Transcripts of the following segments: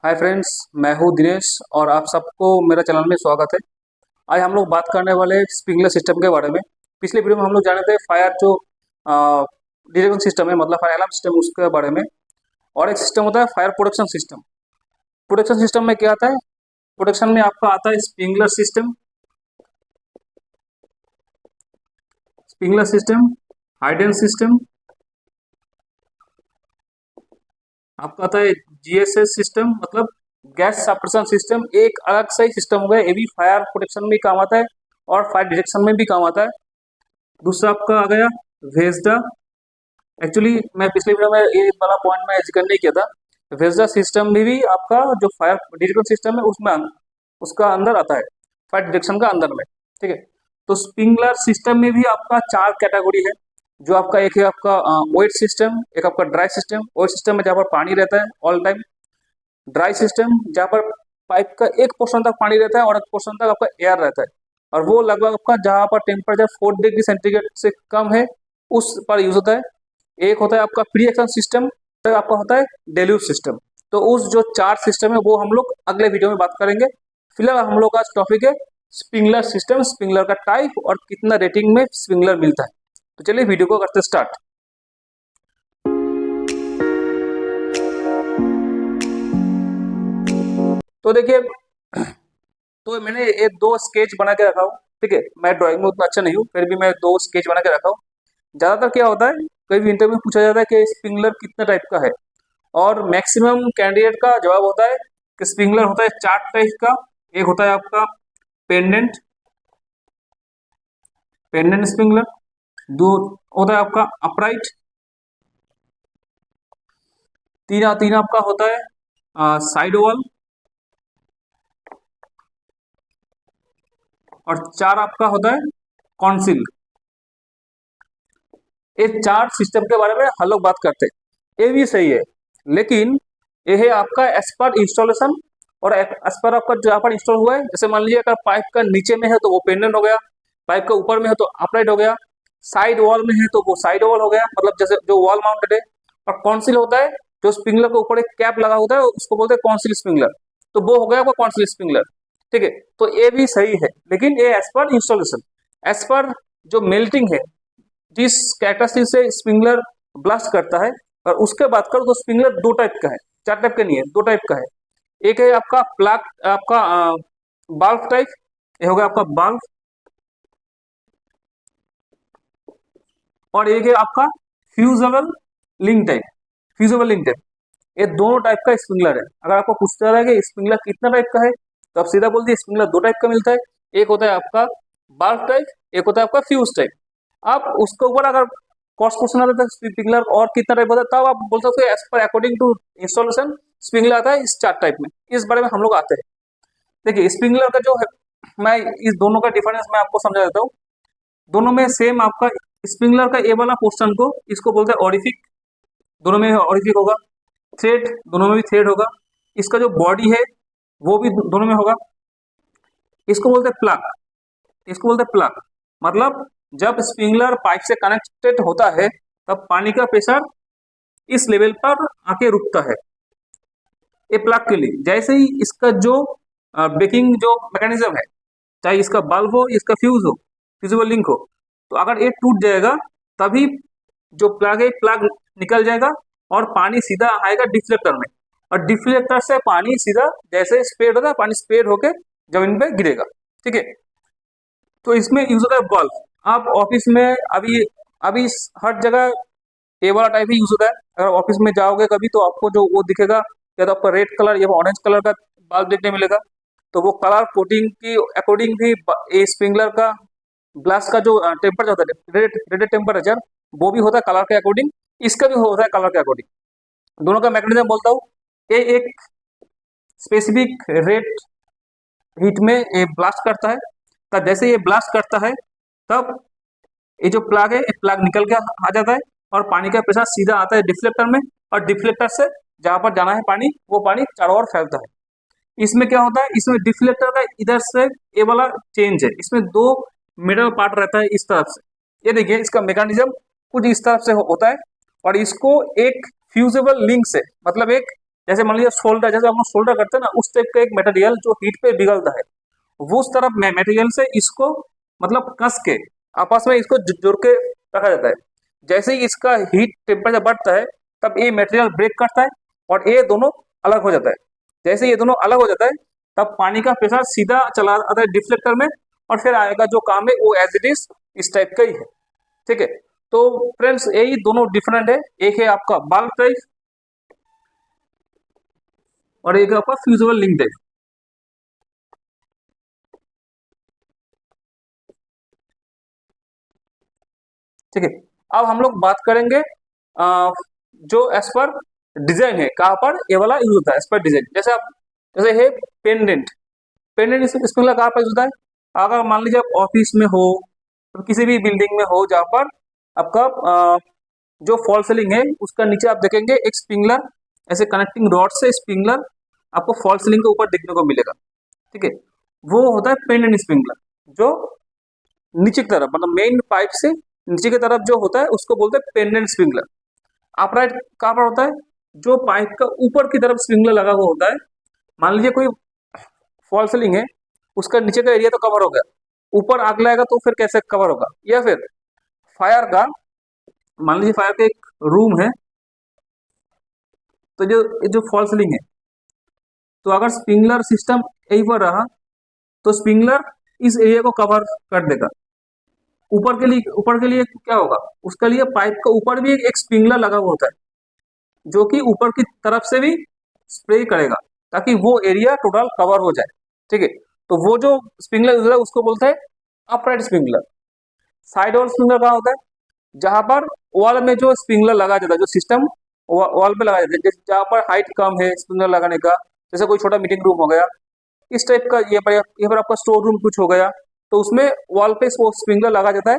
Hi friends, मैं हूँ दिनेश और आप सबको मेरा चैनल में स्वागत है। आज हम लोग बात करने वाले हैं स्प्रिंकलर सिस्टम के बारे में। पिछले वीडियो में हम लोग जाने थे फायर जो डिटेक्शन सिस्टम है, मतलब फायर अलार्म सिस्टम, उसके बारे में। और एक सिस्टम होता है fire protection system. Protection system में क्या आता है? प्रोटेक्शन में आपका आता है स्प्रिंकलर सिस्टम, हाइडेंस सिस्टम, आपका आता है जीएसएस सिस्टम, मतलब गैस सप्रेशन सिस्टम। एक अलग से ही सिस्टम हो गया, ये भी फायर प्रोटेक्शन में काम आता है और फायर डिटेक्शन में भी काम आता है। दूसरा आपका आ गया वेस्डा। एक्चुअली मैं पिछले वीडियो में ये वाला पॉइंट में जिक्र नहीं किया था। वेस्डा सिस्टम में भी आपका जो फायर डिटेक्शन सिस्टम है उसमें उसका अंदर आता है, फायर डिटेक्शन का अंदर में। ठीक है, तो स्प्रिंकलर सिस्टम में भी आपका चार कैटेगरी है। जो आपका एक है आपका वेट सिस्टम, एक आपका ड्राई सिस्टम। वेट सिस्टम में जहाँ पर पानी रहता है ऑल टाइम। ड्राई सिस्टम जहाँ पर पाइप का एक पोर्शन तक पानी रहता है और एक पोर्शन तक आपका एयर रहता है, और वो लगभग आपका जहाँ पर टेम्परेचर 4 डिग्री सेंटीग्रेड से कम है उस पर यूज होता है। एक होता है आपका प्री एक्शन सिस्टम, आपका होता है डेल्यूज सिस्टम। तो उस जो चार सिस्टम है वो हम लोग अगले वीडियो में बात करेंगे। फिलहाल हम लोग का टॉपिक है स्प्रिंकलर सिस्टम, स्प्रिंकलर का टाइप और कितना रेटिंग में स्प्रिंकलर मिलता है। तो चलिए वीडियो को करते स्टार्ट। तो देखिए, तो मैंने ये दो स्केच बना के रखा हूँ। ठीक है, मैं ड्राइंग में उतना अच्छा नहीं हूँ, फिर भी मैं दो स्केच बना के रखा हूँ। ज्यादातर क्या होता है, कई भी इंटरव्यू में पूछा जाता है कि स्प्रिंकलर कितने टाइप का है, और मैक्सिमम कैंडिडेट का जवाब होता है कि स्प्रिंकलर होता है चार टाइप का। एक होता है आपका पेंडेंट पेंडेंट स्प्रिंकलर, दो होता है आपका अपराइट, तीन तीन आपका होता है साइड वॉल, और चार आपका होता है कॉन्सिल। ये चार सिस्टम के बारे में हम लोग बात करते हैं। ये भी सही है, लेकिन ये है आपका एज पर इंस्टॉलेशन और एज पर आपका जहाँ पर इंस्टॉल हुआ है। जैसे मान लीजिए अगर पाइप का नीचे में है तो वो पेंडेंट हो गया, पाइप का ऊपर में है तो अपराइट हो गया, साइड वॉल में है तो वो साइड वॉल हो गया, मतलब जैसे जो वॉल माउंटेड है। और कॉन्सिल होता है जो स्प्रिंकलर के ऊपर एक कैप लगा होता है, उसको बोलते हैं कॉन्सिल स्प्रिंकलर। तो वो हो गया आपका कॉन्सिल स्प्रिंकलर। ठीक है, तो ये भी सही है, लेकिन ये as per installation, as per जो मेल्टिंग है, जिस कैरेक्टरिस्टिक से स्प्रिंकलर ब्लास्ट करता है। और उसके बात करो तो स्प्रिंकलर दो टाइप का है, चार टाइप का नहीं है, दो टाइप का है। एक है आपका प्लग, आपका बाल्व टाइप, ये हो गया आपका बाल्व। और एक है आपका fusible link type, fusible link type. ये दोनों टाइप का स्प्रिंकलर है। अगर आपको पूछता रहा कि स्प्रिंकलर कितना टाइप का है, तो आप सीधा बोल दिए स्प्रिंकलर दो टाइप का मिलता है। एक होता है आपका बाल्व टाइप, एक होता है आपका फ्यूज टाइप। आप उसके ऊपर अगर कॉस्ट क्वेश्चन आता है स्प्रिंकलर और कितना टाइप होता है, तब आप बोल सकते हो as per according to installation sprinkler आता है इस चार टाइप में। इस बारे में हम लोग आते हैं। देखिए, स्प्रिंकलर का जो है, मैं इस दोनों का डिफरेंस मैं आपको समझा देता हूँ। दोनों में सेम आपका स्प्रिंकलर का ए वाला पोर्शन को इसको बोलते हैं ऑरिफिक, दोनों में ऑरिफिक होगा। थ्रेड, दोनों में भी थ्रेड होगा। इसका जो बॉडी है वो भी दोनों में होगा। इसको बोलते हैं प्लग, इसको बोलते हैं प्लग। मतलब जब स्प्रिंकलर पाइप से कनेक्टेड होता है तब पानी का प्रेशर इस लेवल पर आके रुकता है, ये प्लग के लिए। जैसे ही इसका जो ब्रेकिंग जो मैकेनिज्म है, चाहे इसका बल्ब हो, इसका फ्यूज हो, फ्यूजिबल लिंक हो, तो अगर ये टूट जाएगा तभी जो प्लग है, प्लग निकल जाएगा और पानी सीधा आएगा डिफ्लेक्टर में। और डिफ्लेक्टर से पानी सीधा जैसे स्प्रेड होता है, पानी स्प्रेड होके जमीन पे गिरेगा। ठीक है, तो इसमें यूज होता है बल्ब। आप ऑफिस में अभी अभी हर जगह ये वाला टाइप ही यूज होता है। अगर ऑफिस में जाओगे कभी तो आपको जो वो दिखेगा, या तो आपका रेड कलर या ऑरेंज कलर का बल्ब देखने मिलेगा। तो वो कलर कोडिंग की अकॉर्डिंग भी ये स्प्रिंकलर का ग्लास का जो टेम्परेचर होता है, रेटेड टेम्परेचर, वो भी होता है कलर के अकॉर्डिंग। इसका भी होता है कलर के अकॉर्डिंग। दोनों का मैकेनिज्म बोलता हूँ। ये एक स्पेसिफिक रेट हीट में ये ब्लास्ट करता है। तब जैसे ये ब्लास्ट करता है तब ये जो प्लग है, ये प्लग निकल के आ जाता है और पानी का प्रेशर सीधा आता है डिफ्लेक्टर में। और डिफ्लेक्टर से जहां पर जाना है पानी, वो पानी चारों ओर फैलता है। इसमें क्या होता है, इसमें डिफ्लेक्टर का इधर से ये वाला चेंज है, इसमें दो मिडल पार्ट रहता है इस तरफ से। ये देखिए, इसका मैकेनिज्म कुछ इस तरफ से होता है। और इसको एक फ्यूजेबल लिंक से, मतलब एक जैसे मान लीजिए सोल्डर, जैसे हम लोग सोल्डर करते हैं ना, उस टाइप का एक मटेरियल जो हीट पे पिघलता है, वो उस तरफ मटेरियल से इसको मतलब कस के आपस में इसको जोड़ के रखा जाता है। जैसे ही इसका हीट टेम्परेचर बढ़ता है तब ये मटेरियल ब्रेक करता है और ये दोनों अलग हो जाता है। जैसे ये दोनों अलग हो जाता है तब पानी का प्रेशर सीधा चला आता है डिफ्लेक्टर में और फिर आएगा जो काम है वो एज इट इज इस टाइप का ही है। ठीक है, तो फ्रेंड्स यही दोनों डिफरेंट है, एक है आपका बल्क टाइप और एक है आपका फ्यूजिबल लिंक टाइप। ठीक है, अब हम लोग बात करेंगे जो एज पर डिजाइन है कहाँ पर ये वाला यूज होता है एज पर डिजाइन। जैसे आप जैसे है पेंडेंट, पेंडेंट स्प्रिंकलर कहाँ पर यूज होता है, अगर मान लीजिए आप ऑफिस में हो तो किसी भी बिल्डिंग में हो जहाँ पर आपका जो फॉल सीलिंग है उसका नीचे आप देखेंगे एक स्प्रिंकलर ऐसे कनेक्टिंग रॉड से स्प्रिंकलर आपको फॉल सीलिंग के ऊपर देखने को मिलेगा। ठीक है, वो होता है पेंडेंट स्प्रिंकलर, जो नीचे की तरफ मतलब मेन पाइप से नीचे की तरफ जो होता है उसको बोलते हैं पेंडेंट स्प्रिंकलर। अपराइट कहाँ पर होता है, जो पाइप का ऊपर की तरफ स्प्रिंकलर लगा हुआ होता है। मान लीजिए कोई फॉल सीलिंग है, उसका नीचे का एरिया तो कवर हो गया, ऊपर आग लगाएगा तो फिर कैसे कवर होगा। या फिर फायर का, मान लीजिए फायर का एक रूम है, तो जो फॉल सीलिंग है, तो अगर स्प्रिंकलर सिस्टम यहीं पर रहा तो स्प्रिंकलर इस एरिया को कवर कर देगा। ऊपर के लिए क्या होगा, उसके लिए पाइप का ऊपर भी एक स्प्रिंकलर लगा हुआ होता है जो कि ऊपर की तरफ से भी स्प्रे करेगा ताकि वो एरिया टोटल कवर हो जाए। ठीक है, तो वो जो स्प्रिंकलर यूज है उसको बोलते हैं upright sprinkler. Side wall sprinkler कहाँ होता है, जहां पर वॉल में जो स्प्रिंकलर लगा जाता है, जो सिस्टम वॉल पे लगाया जाता है, जहां पर हाइट कम है स्प्रिंकलर लगाने का, जैसे कोई छोटा मीटिंग रूम हो गया इस टाइप का, ये पर आपका स्टोर रूम कुछ हो गया, तो उसमें वॉल पे वो स्प्रिंकलर लगा जाता है,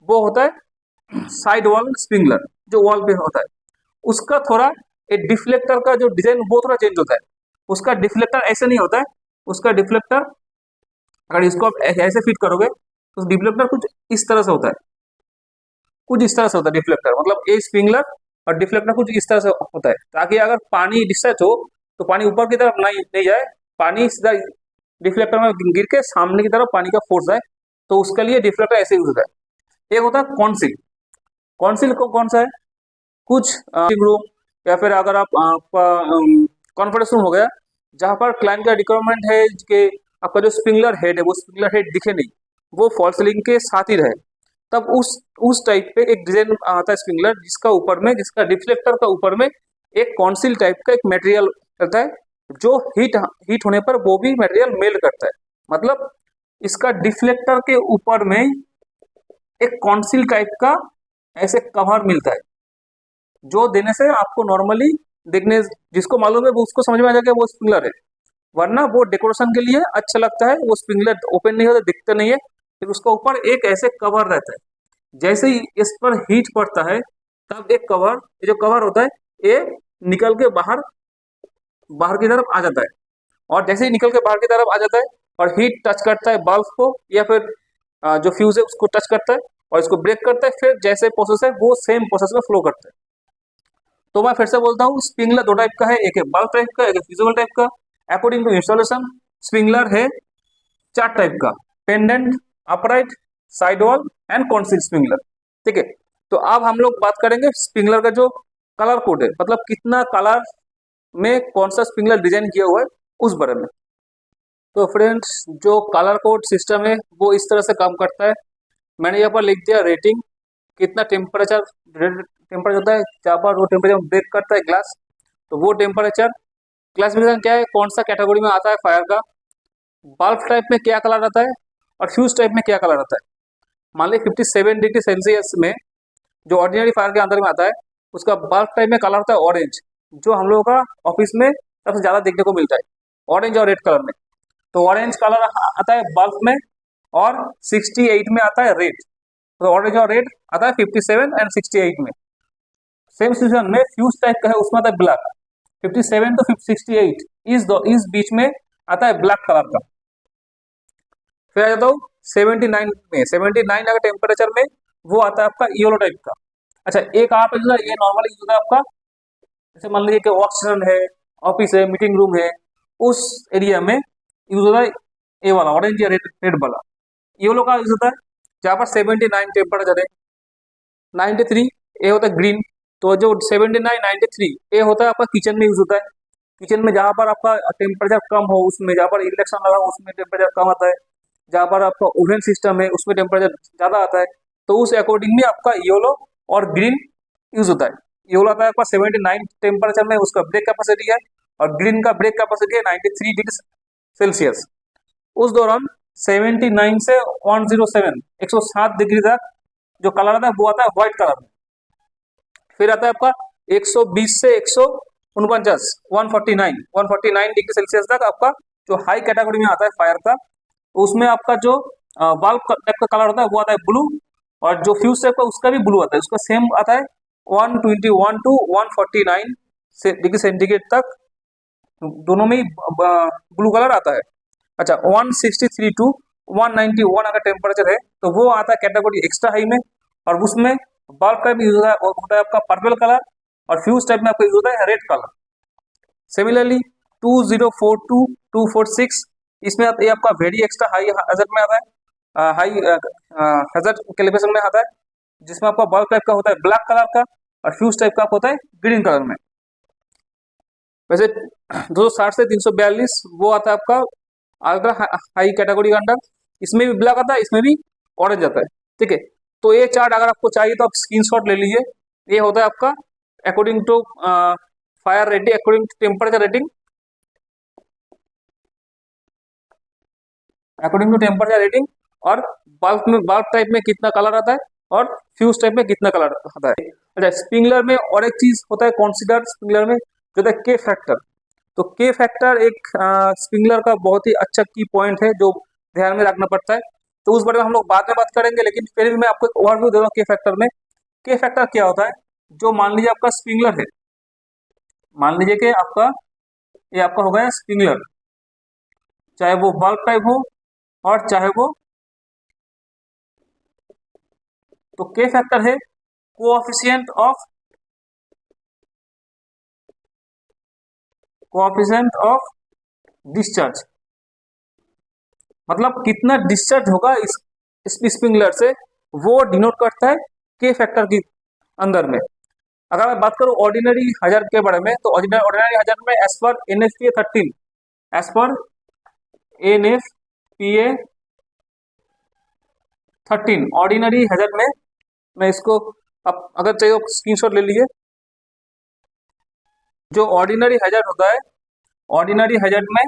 वो होता है साइड वॉल स्प्रिंकलर जो वॉल पे होता है। उसका थोड़ा एक डिफ्लेक्टर का जो डिजाइन वो थोड़ा चेंज होता है, उसका डिफ्लेक्टर ऐसे नहीं होता है, उसका डिफ्लेक्टर अगर इसको आप ऐसे फिट करोगे तो डिफ्लेक्टर कुछ इस तरह से होता है, कुछ इस तरह से होता है डिफ्लेक्टर, मतलब ए स्प्रिंकलर और डिफ्लेक्टर कुछ इस तरह से होता है ताकि अगर पानी डिस्चार्ज हो तो पानी ऊपर की तरफ नहीं जाए, पानी सीधा डिफ्लेक्टर में गिर के सामने की तरफ पानी का फोर्स आए, तो उसके लिए डिफ्लेक्टर ऐसे यूज होता है। एक होता है कॉन्सिल, कॉन्सिल को कौन सा है, कुछ रूम या फिर अगर आप आपका कॉन्फ्रेंस रूम हो गया जहां पर क्लाइंट का रिक्वायरमेंट है कि आपका जो स्प्रिंकलर हेड है वो स्प्रिंकलर हेड दिखे नहीं, वो फॉल सीलिंग के साथ ही रहे, तब उस टाइप पे एक डिजाइन आता है स्प्रिंकलर जिसका ऊपर में, जिसका डिफ्लेक्टर का ऊपर में एक कॉन्सिल टाइप का एक मटेरियल रहता है, जो हीट होने पर वो भी मटेरियल मेल्ट करता है। मतलब इसका डिफ्लेक्टर के ऊपर में एक कॉन्सिल टाइप का ऐसे कवर मिलता है, जो देने से आपको नॉर्मली देखने जिसको मालूम है वो उसको समझ में आ जाएगा वो स्प्रिंकलर है, वरना वो डेकोरेशन के लिए अच्छा लगता है, वो स्प्रिंकलर ओपन नहीं होता, दिखता नहीं है, फिर उसका ऊपर एक ऐसे कवर रहता है। जैसे ही इस पर हीट पड़ता है तब एक कवर, ये जो कवर होता है ये निकल के बाहर बाहर की तरफ आ जाता है, और जैसे ही निकल के बाहर की तरफ आ जाता है और हीट टच करता है बल्ब को या फिर जो फ्यूज है उसको टच करता है और इसको ब्रेक करता है, फिर जैसे प्रोसेस है वो सेम प्रोसेस में फ्लो करता है। तो मैं फिर से बोलता हूँ, स्प्रिंकलर दो टाइप का है, एक है बल्ब टाइप का, एक है फ्यूजिबल टाइप का। अकॉर्डिंग टू इंस्टॉलेशन स्प्रिंकलर है चार टाइप का, pendant, upright, side wall and council sprinkler. ठीक है, तो अब हम लोग बात करेंगे स्प्रिंकलर का जो कलर कोड है, मतलब कितना कलर में कौन सा स्प्रिंकलर डिजाइन किया हुआ है उस बारे में। तो फ्रेंड्स जो कलर कोड सिस्टम है वो इस तरह से काम करता है, मैंने यहाँ पर लिख दिया रेटिंग, कितना टेम्परेचर होता है जहाँ पर वो टेम्परेचर ब्रेक करता है ग्लास, तो वो टेम्परेचर। क्लासिफिकेशन क्या है, कौन सा कैटेगरी में आता है फायर का, बल्ब टाइप में क्या कलर आता है और फ्यूज टाइप में क्या कलर आता है। मान लीजिए 57 डिग्री सेल्सियस में जो ऑर्डिनरी फायर के अंदर में आता है उसका बल्ब टाइप में कलर होता है ऑरेंज, जो हम लोगों का ऑफिस में सबसे ज़्यादा देखने को मिलता है, ऑरेंज और रेड कलर में। तो ऑरेंज कलर आता है बल्ब में और 68 में आता है रेड, तो ऑरेंज और रेड आता है 57 एंड 68 में। सेम सिचुएशन में फ्यूज टाइप का है उसमें आता है ब्लैक, 57 तो 68 इस बीच में आता है ब्लैक कलर का। फिर आ जाता हूँ 79 में, 79 अगर टेम्परेचर में वो आता है आपका येलो टाइप का। अच्छा, एक आप ये नॉर्मली यूज है आपका, जैसे मान लीजिए कि ऑक्सीजन है, ऑफिस है, मीटिंग रूम है, उस एरिया में यूज होता है ये वाला ऑरेंज या रेड रेड वाला। येलो का यूज होता है जहाँ पर 79 टेम्परेचर है। 93 ये होता है ग्रीन। तो जो 79 93 ये होता है आपका किचन में यूज होता है। किचन में जहाँ पर आपका टेम्परेचर कम हो, उसमें जहाँ पर इंडक्शन लगा हो उसमें टेम्परेचर कम आता है, जहाँ पर आपका ओवन सिस्टम है उसमें टेम्परेचर ज़्यादा आता है। तो उस अकॉर्डिंग में आपका येलो और ग्रीन यूज होता है। येलो आता है आपका 79 टेम्परेचर में, उसका ब्रेक कैपेसिटी है, और ग्रीन का ब्रेक कैपेसिटी है 93 डिग्री सेल्सियस। उस दौरान 79 से 107 107 डिग्री तक जो कलर आता है वो आता है व्हाइट कलर में। फिर आता है आपका 120 से 149 149 डिग्री सेल्सियस तक आपका जो हाई कैटेगरी में आता है फायर का, उसमें आपका जो बल्ब टाइप का कलर होता है वो आता है ब्लू, और जो फ्यूज टाइप का उसका भी ब्लू आता है, उसका सेम आता है 121 टू 149 डिग्री सेंटीग्रेड तक, दोनों में ही ब्लू कलर आता है। अच्छा, 163 टू 191 अगर टेम्परेचर है तो वो आता है कैटेगरी एक्स्ट्रा हाई में, और उसमें बल्ब टाइप में यूज होता है आपका पर्पल कलर, और फ्यूज टाइप में आपका यूज होता है रेड कलर। सिमिलरली 2042 246 इसमें ये आपका वेरी एक्स्ट्रा हाई हैजर्ड में आता है, हाई हैजर्ड कैलिब्रेशन में आता है, जिसमें आपका बल्ब टाइप का होता है ब्लैक कलर का, और फ्यूज टाइप का होता है ग्रीन कलर में। वैसे 260 से 342 वो आता है आपका अल्ट्रा हाई कैटेगरी के अंडर, इसमें भी ब्लैक आता है, इसमें भी ऑरेंज आता है। ठीक है, तो ये चार्ट अगर आपको चाहिए तो आप स्क्रीनशॉट ले लीजिए। ये होता है आपका according to fire rating, according to temperature rating, according to temperature rating, और बल्ब टाइप में कितना कलर आता है, और फ्यूज टाइप में कितना कलर आता है। अच्छा, स्प्रिंगलर में और एक चीज होता है कॉन्सिडर स्प्रिंगलर में, जो होता है के फैक्टर। तो के फैक्टर एक स्प्रिंगलर का बहुत ही अच्छा की पॉइंट है जो ध्यान में रखना पड़ता है। तो उस बारे में हम लोग बाद में बात करेंगे, लेकिन फिर भी मैं आपको एक ओवरव्यू दे रहा हूँ के फैक्टर में। के फैक्टर क्या होता है, जो मान लीजिए आपका स्प्रिंगलर है, मान लीजिए कि आपका ये आपका हो गया स्प्रिंगलर, चाहे वो बल्ब टाइप हो और चाहे वो, तो के फैक्टर है कोएफिशिएंट ऑफ डिस्चार्ज, मतलब कितना डिस्चार्ज होगा इस स्प्रिंगलर से, वो डिनोट करता है के फैक्टर की अंदर में। अगर मैं बात करूं ऑर्डिनरी हजार्ड के बारे में, तो ऑर्डिनरी हजार्ड में as per एनएफपीए 13, as per एनएफपीए 13 ordinary hazard में, मैं इसको अब अगर चाहिए स्क्रीनशॉट ले लीजिए। जो ऑर्डिनरी हजार्ड होता है, ऑर्डिनरी हजार्ड में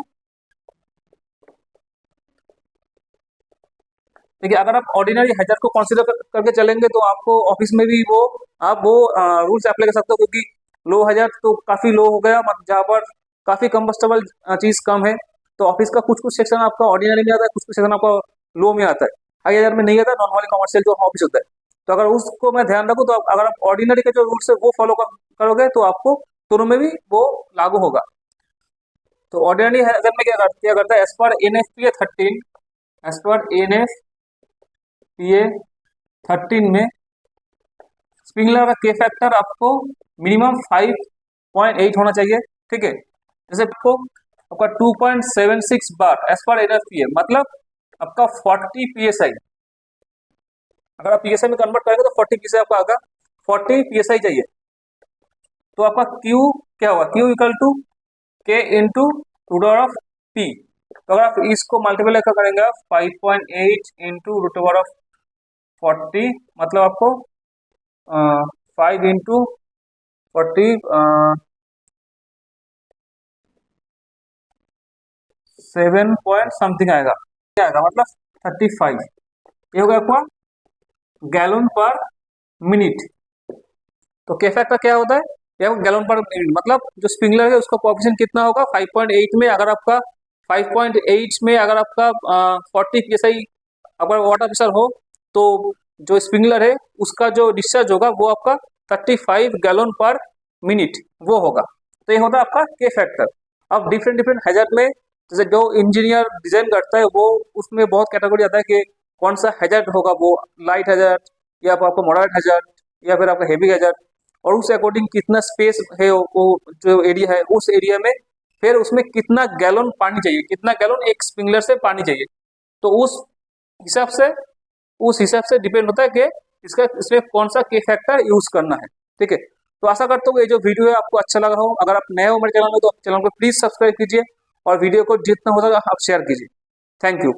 देखिए, अगर आप ऑर्डिनरी हजार्ड को कंसीडर करके चलेंगे तो आपको ऑफिस में भी आप वो रूल्स अप्लाई कर सकते हो, क्योंकि लो हजार्ड तो काफी लो हो गया, जहाँ पर काफी कंबस्टेबल चीज कम है। तो ऑफिस का कुछ कुछ सेक्शन आपका ऑर्डिनरी में आता है, कुछ कुछ सेक्शन आपका लो में आता है, हाई हजार्ड में नहीं आता, नॉर्मली कमर्शियल जो ऑफिस होता है। तो अगर उसको मैं ध्यान रखूँ, तो अगर आप ऑर्डिनरी के जो रूल्स है वो फॉलो करोगे तो आपको दोनों में भी वो लागू होगा। तो ऑर्डिनरी हजार्ड में क्या करता है, एज पर एनएफपीए 13, एज पर एनएफपीए 13 में स्प्रिंगलर का के फैक्टर आपको मिनिमम 5.8 होना चाहिए। ठीक है, जैसे आपका 2.76 बार एज पर एनएफपीए, मतलब आपका 40 पीएसआई, अगर आप पीएसआई में कन्वर्ट करेंगे तो 40 पीएसआई आपका आएगा, 40 पीएसआई चाहिए। तो आपका क्यू क्या होगा, Q equal to K into root over of P. तो अगर आप इसको मल्टीप्लाई करेंगे 5.8 इंटू रूट ओवर ऑफ 40, मतलब आपको 5 इंटू 40 7 पॉइंट समथिंग आएगा, क्या आएगा मतलब 35। ये होगा आपका गैलन पर मिनट। तो के फैक्टर क्या होता है, यह गैलन पर मिनट, मतलब जो स्प्रिंगलर है उसका कोएफिशिएंट कितना होगा 5.8 में। अगर आपका 5.8 में अगर आपका 40 पीएसआई अगर वाटर प्रेशर हो, तो जो स्प्रिंगलर है उसका जो डिस्चार्ज होगा वो आपका 35 गैलन पर मिनट वो होगा। तो ये होता है आपका के फैक्टर। अब डिफरेंट डिफरेंट हैजर्ड में, जैसे जो इंजीनियर डिजाइन करता है वो उसमें बहुत कैटेगरी आता है कि कौन सा हैजर्ड होगा, वो लाइट हैजर्ड या आपका मॉडरेट हैजर्ड या फिर आपका हेवी हैजर्ड। और उस अकॉर्डिंग कितना स्पेस है वो जो एरिया है उस एरिया में फिर उसमें कितना गैलन पानी चाहिए, कितना गैलन एक स्प्रिंकलर से पानी चाहिए। तो हिसाब से उस हिसाब से डिपेंड होता है कि इसमें कौन सा के फैक्टर यूज करना है। ठीक है, तो आशा करता हूँ ये जो वीडियो है आपको अच्छा लगा हो। अगर आप नए हो मेरे चैनल में तो चैनल को प्लीज सब्सक्राइब कीजिए और वीडियो को जितना हो सके आप शेयर कीजिए। Thank you.